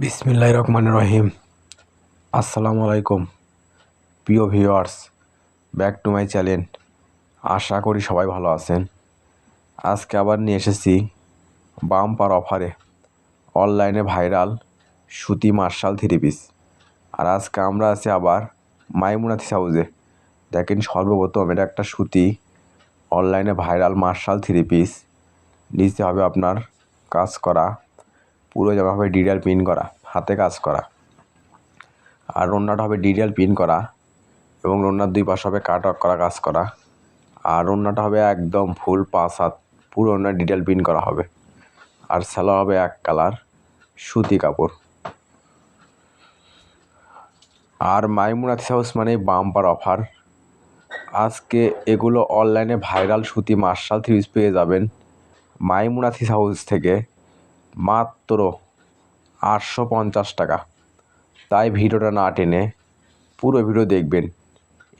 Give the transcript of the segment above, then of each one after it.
বিসমিল্লাহির রহমানির রহিম। আসসালামু আলাইকুম প্রিয় viewers, back to my channel. আশা করি সবাই ভালো আছেন। আজকে আবার নিয়ে এসেছি বাম্পার অফারে অনলাইনে ভাইরাল সুতি মার্শাল থ্রি পিস। আর আজকে আমরা আছি আবার মাইমুনা থ্রি হাউসে। দেখেন, সর্বপ্রথম এটা একটা সুতি অনলাইনে ভাইরাল মার্শাল থ্রি পিস। নিচে হবে আপনার কাজ করা, পুরো জামা হবে ডিটেল প্রিন্ট করা, হাতে কাজ করা। আর ওড়নাটা হবে ডিটেল প্রিন্ট করা এবং ওড়নার দুই পাশে হবে কাট ওয়ার্ক করা কাজ করা। আর ওড়নাটা হবে একদম ফুল 5 হাত, পুরো ওড়না ডিটেল প্রিন্ট করা হবে। আর সালোয়ার হবে এক কালার সুতি কাপড়। আর মাইমুনা থ্রি হাউস মানে বাম্পার অফার। আজকে এগুলো অনলাইনে ভাইরাল সুতি মার্শাল থ্রি পিস পেয়ে যাবেন মাইমুনা থ্রি হাউস থেকে মাত্র 850 টাকা। তাই ভিডিওটা না টেনে পুরো ভিডিও দেখবেন।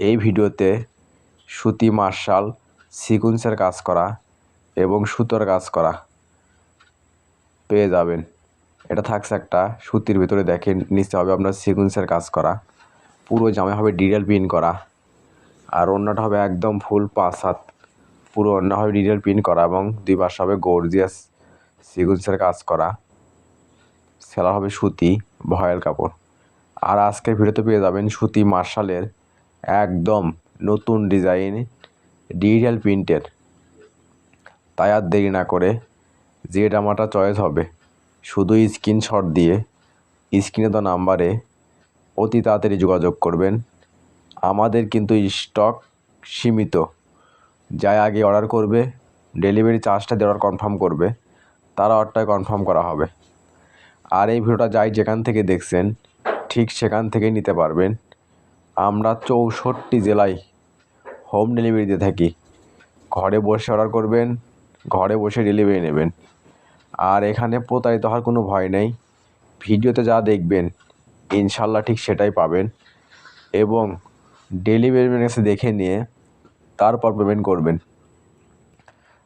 এই ভিডিওতে সুতি মার্শাল সিকুয়েন্সের কাজ করা এবং সুতোর কাজ করা পেয়ে যাবেন। এটা থাকছে একটা সুতির ভিতরে, দেখেন নিচে হবে আপনার সিকুয়েন্সের কাজ করা, পুরো জামা হবে ডিটেল প্রিন্ট করা। আর ওড়নাটা হবে একদম ফুল 5 হাত, পুরো ওড়না হবে ডিটেল প্রিন্ট করা এবং দুই পাশে হবে গর্জিয়াস সিকুয়েন্সের কাজ করা। সেলার হবে সুতি ভয়েল কাপড়। আর আজকের ভিডিওতে পেয়ে যাবেন সুতি মার্শালের একদম নতুন ডিজাইন ডিজিটাল প্রিন্টের। তাই আর দেরি না করে যে জামাটা চয়েস হবে শুধু স্ক্রিনশট দিয়ে স্ক্রিনে দেওয়া নাম্বারে অতি তাড়াতাড়ি যোগাযোগ করবেন। আমাদের কিন্তু স্টক সীমিত। যাই আগে অর্ডার করবে, ডেলিভারি চার্জটা দেওয়ার কনফার্ম করবে, তারা অর্ডারটা কনফার্ম করা হবে। আর এই ভিডিওটা যাই যেখান থেকে দেখছেন ঠিক সেখান থেকেই নিতে পারবেন। আমরা 64 জেলায় হোম ডেলিভারি দিয়ে থাকি। ঘরে বসে অর্ডার করবেন, ঘরে বসে ডেলিভারি নেবেন। আর এখানে প্রতারিত হওয়ার কোনো ভয় নেই। ভিডিওতে যা দেখবেন ইনশাল্লাহ ঠিক সেটাই পাবেন এবং ডেলিভারি ম্যানের কাছে দেখে নিয়ে তারপর পেমেন্ট করবেন।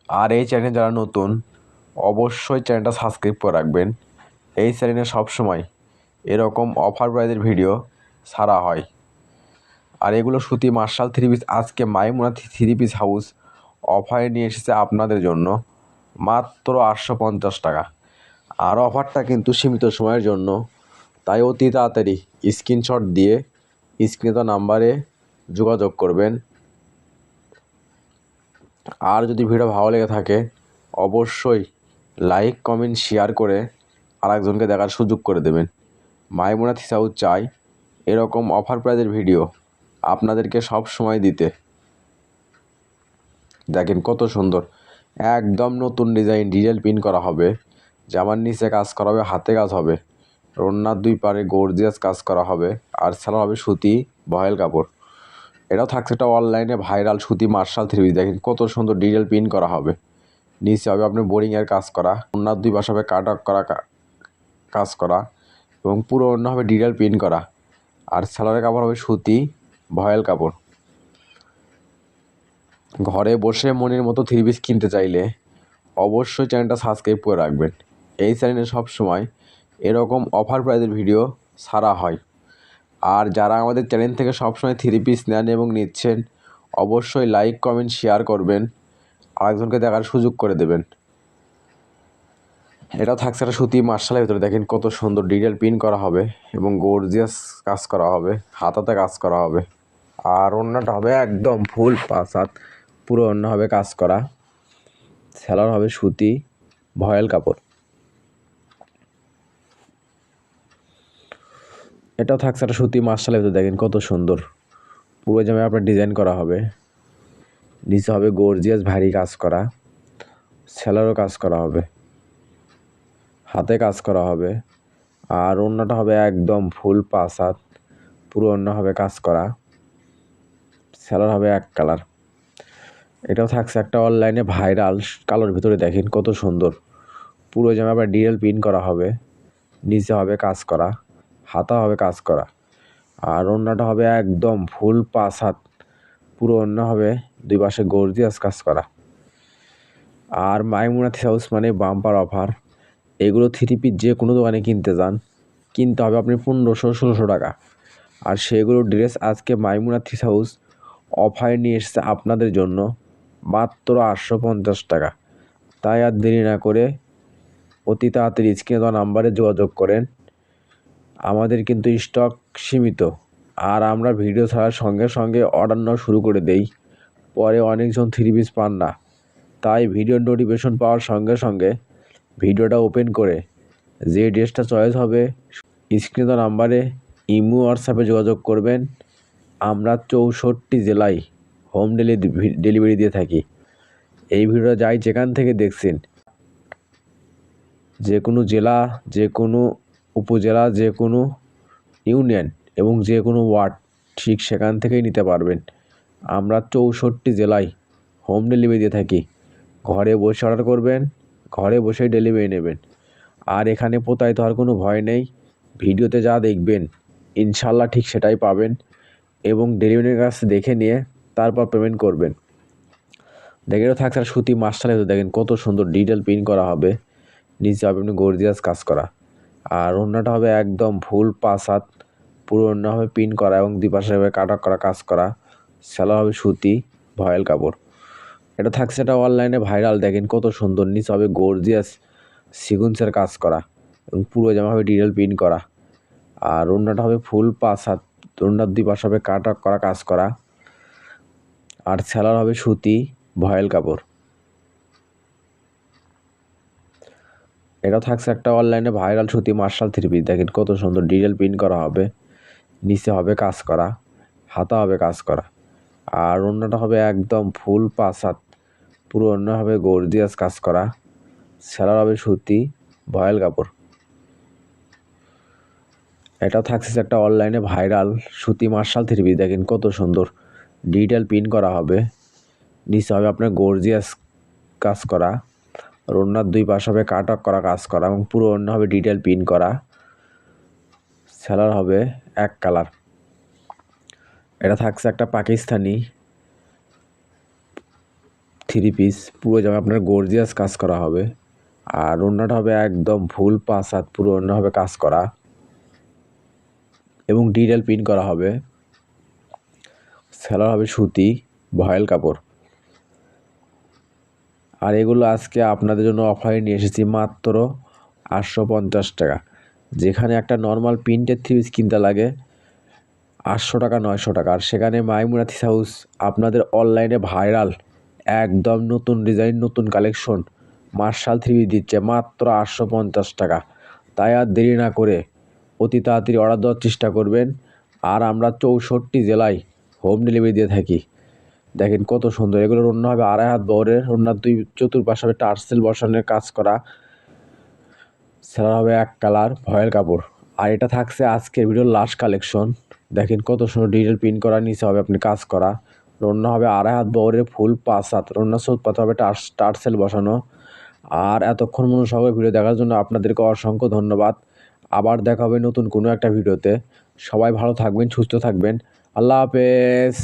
আর এই চ্যানেলে যারা নতুন অবশ্যই চ্যানেলটা সাবস্ক্রাইব করে রাখবেন। এই চ্যানেলে সবসময় এরকম অফার প্রাইজের ভিডিও ছাড়া হয়। আর এগুলো সুতি মার্শাল থ্রি পিস আজকে মাইমুনা থ্রি পিস হাউস অফারে নিয়ে এসেছে আপনাদের জন্য মাত্র 850 টাকা। আর অফারটা কিন্তু সীমিত সময়ের জন্য, তাই অতি তাড়াতাড়ি স্ক্রিনশট দিয়ে স্ক্রিনে দেওয়া নাম্বারে যোগাযোগ করবেন। আর যদি ভিডিও ভালো লেগে থাকে অবশ্যই লাইক কমেন্ট শেয়ার করে আরেকজনকে দেখার সুযোগ করে দেবেন। মাইমুনা থ্রি হাউস চাই এরকম অফার প্রাইজের ভিডিও আপনাদেরকে সব সময় দিতে। দেখেন কত সুন্দর, একদম নতুন ডিজাইন ডিটেল প্রিন্ট করা হবে, জামার নিচে কাজ করা হবে, হাতে কাজ হবে, ওড়নার দুই পারে গর্জিয়াস কাজ করা হবে। আর সালোয়ার হবে সুতি ভয়েল কাপড়। এটাও থাকছে একটা অনলাইনে ভাইরাল সুতি মার্শাল থ্রি পিস। দেখেন কত সুন্দর ডিটেল প্রিন্ট করা হবে। নিচে হবে আপনার বোরিংয়ের কাজ করা, ওড়নার দুই পাশে হবে কাট আপ করা কাজ করা এবং পুরো ওড়না হবে ডিটেল প্রিন্ট করা। আর সালোয়ারের কাপড় হবে সুতি ভয়েল কাপড়। ঘরে বসে মনের মতো থ্রি পিস কিনতে চাইলে অবশ্যই চ্যানেলটা সাবস্ক্রাইব করে রাখবেন। এই চ্যানেলে সবসময় এরকম অফার প্রাইজের ভিডিও ছাড়া হয়। আর যারা আমাদের চ্যানেল থেকে সবসময় থ্রি পিস নেন এবং নিচ্ছেন অবশ্যই লাইক কমেন্ট শেয়ার করবেন, আরেকজনকে দেখার সুযোগ করে দেবেন। এটা থাকছে একটা সুতি মার্শালের ভিতরে, দেখেন কত সুন্দর ডিটেল প্রিন্ট করা হবে এবং গর্জিয়াস কাজ করা হবে, হাতাতে কাজ করা হবে। আর ওড়নাটা হবে একদম ফুল 5 হাত, পুরো ওড়না হবে কাজ করা। সেলার হবে সুতি ভয়েল কাপড়। এটাও থাকছে একটা সুতি মার্শালের ভিতরে, দেখেন কত সুন্দর, পুরো জামায় আপনার ডিজাইন করা হবে। নিচে হবে গর্জিয়াস ভারী কাজ করা, সেলারও কাজ করা হবে, হাতে কাজ করা হবে। আর ওড়নাটা হবে একদম ফুল 5 হাত, পুরো ওড়না হবে কাজ করা, সেলার হবে এক কালার। এটাও থাকছে একটা অনলাইনে ভাইরাল কালোর ভিতরে, দেখেন কত সুন্দর, পুরো জামা আবার ডিটেল প্রিন্ট করা হবে, নিচে হবে কাজ করা, হাতা হবে কাজ করা। আর ওড়নাটা হবে একদম ফুল 5 হাত, পুরো ওড়না হবে দুই পাশে গর্জিয়াস কাজ করা। আর মাইমুনা থ্রি হাউস মানে বাম্পার অফার। এগুলো থ্রি পিস যে কোনো দোকানে কিনতে যান কিনতে হবে আপনি 1500-1600 টাকা। আর সেগুলো ড্রেস আজকে মাইমুনা থ্রি হাউস অফারে নিয়ে এসেছে আপনাদের জন্য মাত্র 850 টাকা। তাই আর দেরি না করে অতি তাড়াতাড়ি স্ক্রিনে দেওয়া নাম্বারে যোগাযোগ করেন। আমাদের কিন্তু স্টক সীমিত, আর আমরা ভিডিও ছাড়ার সঙ্গে সঙ্গে অর্ডার নেওয়া শুরু করে দেই। পরে অনেকজন থ্রি পিস পান না, তাই ভিডিও নোটিফিকেশন পাওয়ার সঙ্গে সঙ্গে ভিডিওটা ওপেন করে যে ড্রেসটা চয়েস হবে স্ক্রিনে দেওয়া নাম্বারে ইমো হোয়াটসঅ্যাপে যোগাযোগ করবেন। আমরা 64 জেলায় হোম ডেলিভারি দিয়ে থাকি। এই ভিডিওটা যাই যেখান থেকে দেখছেন, যে কোনো জেলা, যে কোনো উপজেলা, যে কোনো ইউনিয়ন এবং যে কোনো ওয়ার্ড ঠিক সেখান থেকেই নিতে পারবেন। আমরা 64 জেলায় হোম ডেলিভারি দিয়ে থাকি। ঘরে বসে অর্ডার করবেন, ঘরে বসেই ডেলিভারি নেবেন। আর এখানে প্রতারিত হওয়ার কোনো ভয় নেই। ভিডিওতে যা দেখবেন ইনশাল্লাহ ঠিক সেটাই পাবেন, এবং ডেলিভারির কাছে দেখে নিয়ে তারপর পেমেন্ট করবেন। দেখেন থাকছে সুতি মাস্টারে, দেখেন কত সুন্দর ডিটেল প্রিন্ট করা হবে। নিচে হবে আপনি গর্জিয়াস কাজ করা, আর ওড়নাটা হবে একদম ফুল 5 হাত, পুরো ওড়না হবে প্রিন্ট করা এবং দুপাশে হবে কাটা করা কাজ করা। সেলাই হবে সুতি ভয়েল কাপড়। এটা থাকছে এটা অনলাইনে ভাইরাল, দেখেন কত সুন্দর। নিচে হবে গর্জিয়াস সিকুয়েন্সের কাজ করা এবং পুরো জামা হবে ডিটেল প্রিন্ট করা। আর ওড়নাটা হবে ফুল 5 হাত, ওড়নার দুই পাশে হবে কাটা করা কাজ করা। আর সেলার হবে সুতি ভয়েল কাপড়। এটা থাকছে একটা অনলাইনে ভাইরাল সুতি মার্শাল থ্রি পিস, দেখেন কত সুন্দর ডিটেল প্রিন্ট করা হবে। নিচে হবে কাজ করা, হাতা হবে কাজ করা। আর ওড়নাটা হবে একদম ফুল 5 হাত, পুরো ওড়না হবে গর্জিয়াস কাজ করা। সেলার হবে সুতি ভয়েল কাপড়। এটা থাকছে একটা অনলাইনে ভাইরাল সুতি মার্শাল থ্রি পিস, দেখেন কত সুন্দর ডিটেল প্রিন্ট করা হবে। নিচে হবে আপনার গর্জিয়াস কাজ করা, আর ওড়নার দুই পাশে হবে কাট অফ করা কাজ করা এবং পুরো ওড়না হবে ডিটেল প্রিন্ট করা। সেলার হবে এক কালার। এটা থাকছে একটা পাকিস্তানি থ্রি পিস, পুরো জামা আপনার গর্জিয়াস কাজ করা হবে। আর ওড়নাটা হবে একদম ফুল 5 হাত, পুরো ওড়না হবে কাজ করা এবং ডিটেল প্রিন্ট করা হবে। সেলার হবে সুতি ভয়েল কাপড়। আর এগুলো আজকে আপনাদের জন্য অফারে নিয়ে এসেছি মাত্র 850 টাকা। যেখানে একটা নর্মাল প্রিন্টের থ্রি পিস কিনতে লাগে 800 টাকা 900 টাকা, আর সেখানে মাইমুনা থ্রি হাউস আপনাদের অনলাইনে ভাইরাল একদম নতুন ডিজাইন নতুন কালেকশন মার্শাল থ্রি পিস দিচ্ছে মাত্র 850 টাকা। তাই আর দেরি না করে অতি তাড়াতাড়ি অর্ডার দেওয়ার চেষ্টা করবেন। আর আমরা 64 জেলায় হোম ডেলিভারি দিয়ে থাকি। দেখেন কত সুন্দর, এগুলোর ওড়না হবে 2.5 হাত বহরের, ওড়নার দুই চতুর্পাশে হবে টার্সেল বসানোর কাজ করা। সেলার হবে এক কালার ভয়েল কাপড়। আর এটা থাকছে আজকের ভিডিওর লাস্ট কালেকশন, দেখেন কত সুন্দর ডিটেল প্রিন্ট করা। নিচে হবে আপনি কাজ করা, ওড়না হবে 2.5 হাত বহরের ফুল 5 হাত, ওড়না চোখ পাতা হবে টার্সেল বসানো। আর এতক্ষণ মনোসহকারে ভিডিও দেখার জন্য আপনাদেরকে অসংখ্য ধন্যবাদ। আবার দেখা হবে নতুন কোনো একটা ভিডিওতে। সবাই ভালো থাকবেন, সুস্থ থাকবেন। আল্লাহ হাফেজ।